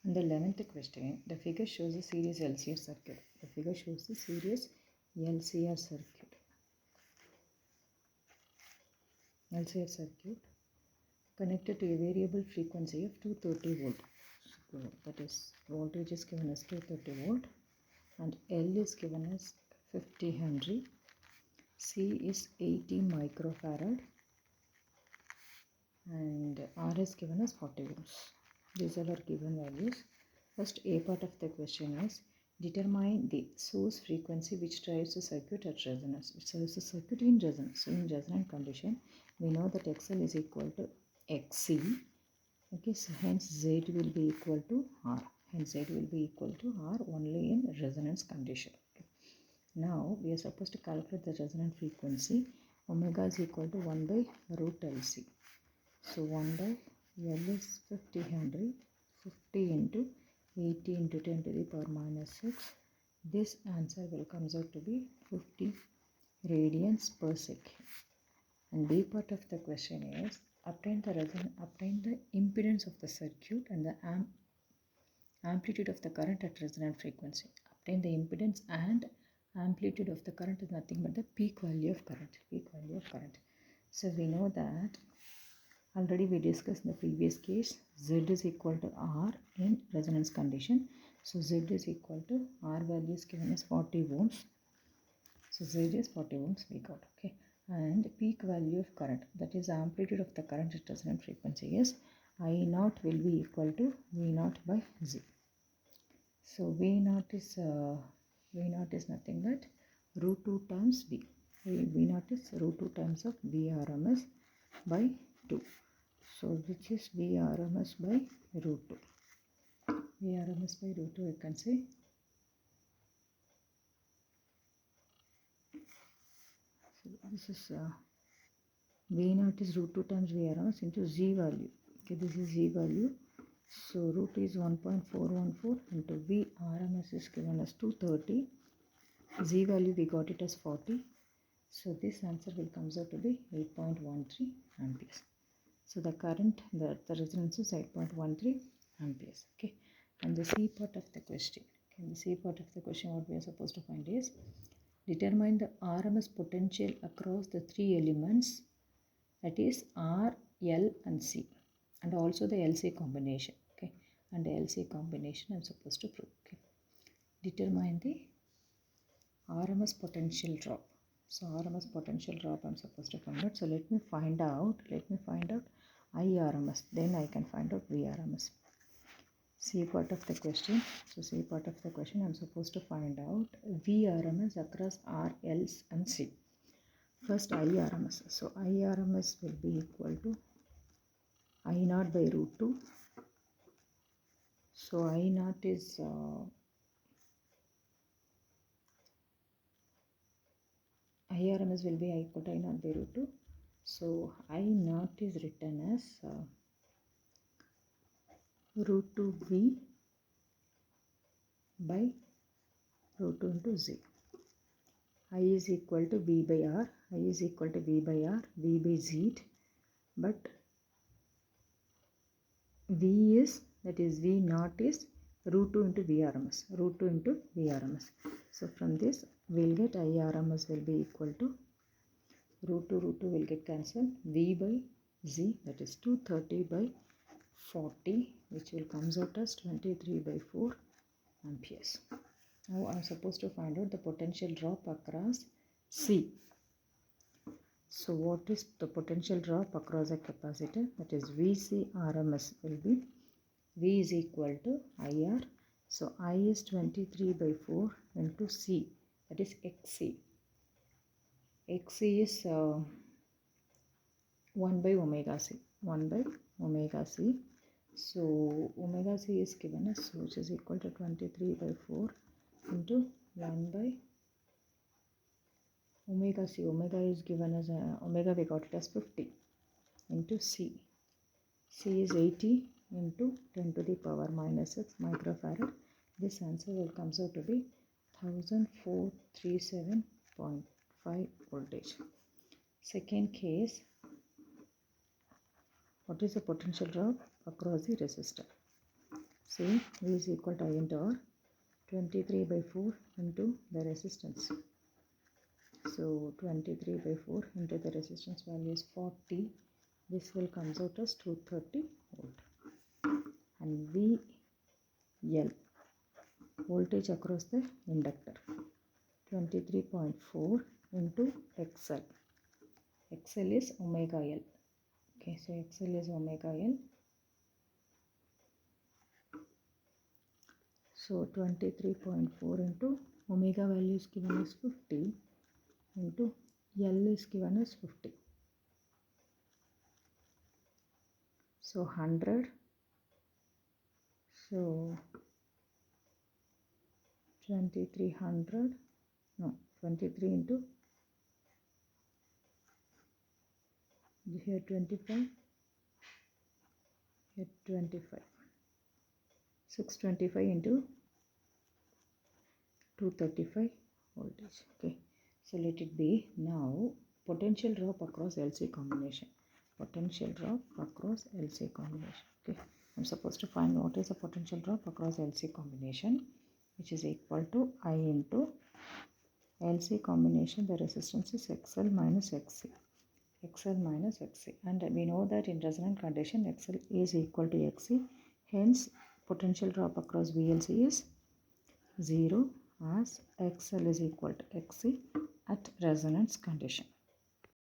And the 11th question, the figure shows a series LCR circuit. The figure shows the series LCR circuit. LCR circuit connected to a variable frequency of 230 volt. So that is, voltage is given as 230 volt and L is given as 50 Henry. C is 80 microfarad and R is given as 40 ohms. These are our given values. First, A part of the question is determine the source frequency which drives the circuit at resonance. It serves the circuit in resonance. So in resonant condition, we know that XL is equal to XC. Okay, so hence Z will be equal to R. Hence Z will be equal to R only in resonance condition. Okay. Now we are supposed to calculate the resonant frequency. Omega is equal to 1 by root LC. So 1 by L is 50 Henry, 50 into 80 into 10 to the power minus 6. This answer will comes out to be 50 radians per second. And B part of the question is obtain the impedance of the circuit and the amplitude of the current at resonant frequency. Obtain the impedance and amplitude of the current is nothing but the peak value of current. So we know that already we discussed in the previous case, Z is equal to R in resonance condition. So Z is equal to R value is given as 40 ohms. So Z is 40 ohms we got, okay. And peak value of current, that is amplitude of the current at resonant frequency, is I naught will be equal to V naught by Z. So V naught is nothing but root 2 times V. V naught is root 2 times of VRMS by 2. So which is VRMS by root 2. VRMS by root 2 you can say. So this is V naught is root 2 times VRMS into Z value. Okay, this is Z value. So root is 1.414 into VRMS is given as 230. Z value we got it as 40. So this answer will comes out to be 8.13 amperes. So the current, the resonance is 8.13 amperes. Okay. And the C part of the question. Okay, the C part of the question what we are supposed to find is determine the RMS potential across the three elements, that is R, L and C, and also the LC combination. Okay. And the LC combination I am supposed to prove. Okay. Determine the RMS potential drop. So RMS potential drop I am supposed to find out. So let me find out IRMS, then I can find out VRMS. C part of the question. So C part of the question I am supposed to find out VRMS across R, L and C. First IRMS. So IRMS will be equal to I naught by root 2. So I naught is IRMS will be equal to I naught by root 2. So I naught is written as root 2 V by root 2 into Z. I is equal to V by R. I is equal to V by R, V by Z. But V is, that is V naught is root 2 into VRMS. Root 2 into VRMS. So from this we will get IRMS will be equal to root 2 will get cancelled. V by Z, that is 230 by 40, which will comes out as 23 by 4 amperes. Now I am supposed to find out the potential drop across C. So what is the potential drop across a capacitor? That is VC RMS will be V is equal to IR. So I is 23 by 4 into C, that is XC. XC is 1 by omega C. 1 by omega C. So omega C is given as, which is equal to 23 by 4 into 1 by omega C. Omega is given as omega we got it as 50 into C. C is 80 into 10 to the power minus 6 microfarad. This answer will comes out to be 1437.5 voltage. Second case, what is the potential drop across the resistor? See, V is equal to I into R, 23 by 4 into the resistance. So 23 by 4 into the resistance value is 40. This will comes out as 230 volt. And VL, voltage across the inductor, 23.4 into XL. XL is omega L. Okay, so XL is omega L. So 23.4 into omega value is given as 50 into L is given as 50. So 100. So 2300. No, 23 into here 25. Here 25. 625 into 235 voltage. Okay, so let it be. Now potential drop across LC combination. Potential drop across LC combination. Okay, I'm supposed to find what is the potential drop across LC combination, which is equal to I into LC combination. The resistance is XL minus XC. XL minus XC, and we know that in resonant condition XL is equal to XC. Hence, potential drop across VLC is 0, as XL is equal to XC at resonance condition.